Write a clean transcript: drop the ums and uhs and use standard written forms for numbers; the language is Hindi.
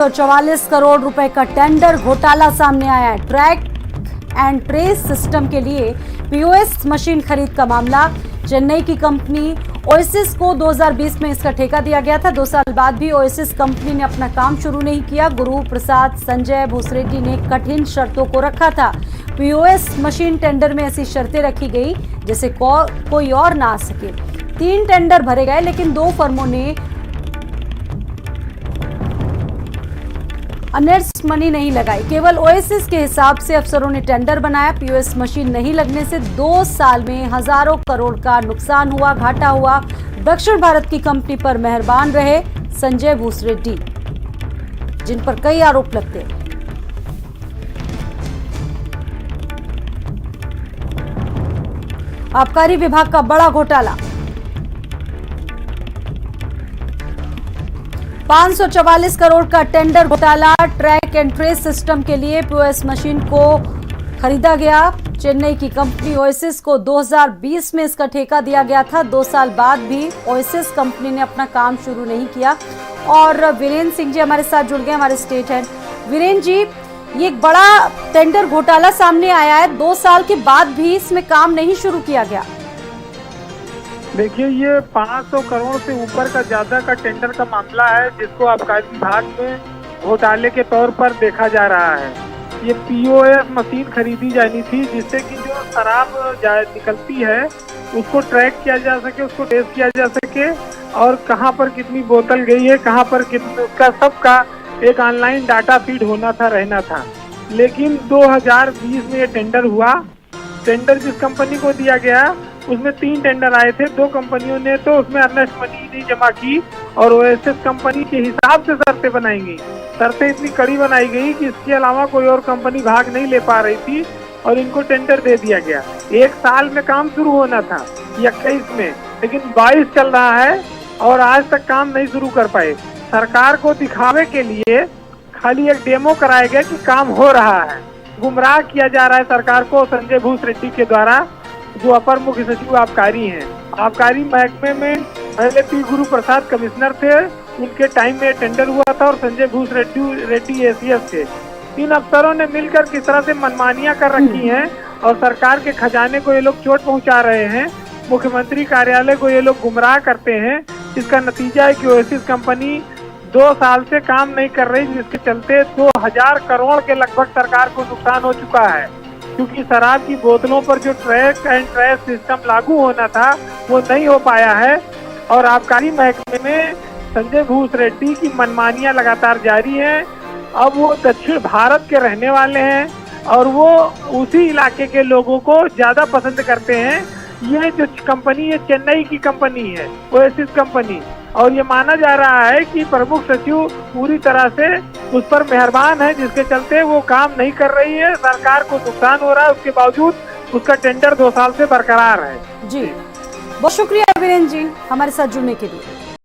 44 करोड़ रुपए का टेंडर घोटाला सामने आया है। ट्रैक एंड ट्रेस सिस्टम के लिए पीओएस मशीन खरीद का मामला। चेन्नई की कंपनी ओएसिस को 2020 में इसका ठेका दिया गया था। 2 साल बाद भी ओएसिस कंपनी ने अपना काम शुरू नहीं किया। गुरु प्रसाद संजय भूसरेड्डी ने कठिन शर्तों को रखा था। पीओएस मशीन टेंडर में ऐसी शर्तें रखी गई जैसे कोई और ना आ सके। 3 टेंडर भरे गए, लेकिन 2 फर्मों ने अर्नेस्ट मनी नहीं लगाई। केवल ओएसिस के हिसाब से अफसरों ने टेंडर बनाया। पीओएस मशीन नहीं लगने से 2 साल में हजारों करोड़ का नुकसान हुआ, घाटा हुआ। दक्षिण भारत की कंपनी पर मेहरबान रहे संजय भूसरेड्डी, जिन पर कई आरोप लगते हैं। आबकारी विभाग का बड़ा घोटाला। 544 करोड़ का टेंडर घोटाला। ट्रैक एंड ट्रेस सिस्टम के लिए पीओएस मशीन को खरीदा गया। चेन्नई की कंपनी ओएसिस को 2020 में इसका ठेका दिया गया था। 2 साल बाद भी ओएसिस कंपनी ने अपना काम शुरू नहीं किया। और वीरेंद्र सिंह जी हमारे साथ जुड़ गए, हमारे स्टेट हेड। वीरेंद्र जी, ये एक बड़ा टेंडर घोटाला सामने आया है। 2 साल के बाद भी इसमें काम नहीं शुरू किया गया। देखिए, ये 500 करोड़ से ऊपर का ज्यादा का टेंडर का मामला है, जिसको आबकारी विभाग में घोटाले के तौर पर देखा जा रहा है। ये पीओएस मशीन खरीदी जानी थी, जिससे कि जो शराब निकलती है उसको ट्रैक किया जा सके, उसको टेस्ट किया जा सके, और कहाँ पर कितनी बोतल गई है, कहाँ पर कितनी, उसका सबका एक ऑनलाइन डाटा फीड होना था, रहना था। लेकिन 2020 में ये टेंडर हुआ। टेंडर जिस कंपनी को दिया गया उसमें 3 टेंडर आए थे। 2 कंपनियों ने तो उसमें अर्नेस्ट मनी नहीं जमा की, और ओएसिस कंपनी के हिसाब से शर्तें बनाई गई। शर्तें इतनी कड़ी बनाई गई कि इसके अलावा कोई और कंपनी भाग नहीं ले पा रही थी, और इनको टेंडर दे दिया गया। 1 साल में काम शुरू होना था 21 में, लेकिन 22 चल रहा है और आज तक काम नहीं शुरू कर पाए। सरकार को दिखावे के लिए खाली एक डेमो कराया गया कि काम हो रहा है। गुमराह किया जा रहा है सरकार को संजय भूसरेड्डी के द्वारा, जो अपर मुख्य सचिव आबकारी हैं। आबकारी महकमे में पहले पी गुरु प्रसाद कमिश्नर थे, उनके टाइम में टेंडर हुआ था, और संजय भूसरेड्डी एसीएस थे। 3 अफसरों ने मिलकर किस तरह से मनमानियां कर रखी हैं, और सरकार के खजाने को ये लोग चोट पहुंचा रहे हैं। मुख्यमंत्री कार्यालय को ये लोग गुमराह करते हैं। इसका नतीजा है कि ओएसिस कंपनी 2 साल से काम नहीं कर रही, जिसके चलते 2000 करोड़ के लगभग सरकार को नुकसान हो चुका है। क्योंकि शराब की बोतलों पर जो ट्रैक एंड ट्रेस सिस्टम लागू होना था वो नहीं हो पाया है, और आबकारी महकमे में संजय भूसरेड्डी की मनमानियां लगातार जारी हैं। अब वो दक्षिण भारत के रहने वाले हैं, और वो उसी इलाके के लोगों को ज्यादा पसंद करते हैं। ये जो कंपनी है चेन्नई की कंपनी है, ओएसिस कंपनी, और ये माना जा रहा है कि प्रमुख सचिव पूरी तरह से उस पर मेहरबान है, जिसके चलते वो काम नहीं कर रही है। सरकार को नुकसान हो रहा है, उसके बावजूद उसका टेंडर 2 साल से बरकरार है। जी, बहुत शुक्रिया वीरेंद्र जी हमारे साथ जुड़ने के लिए।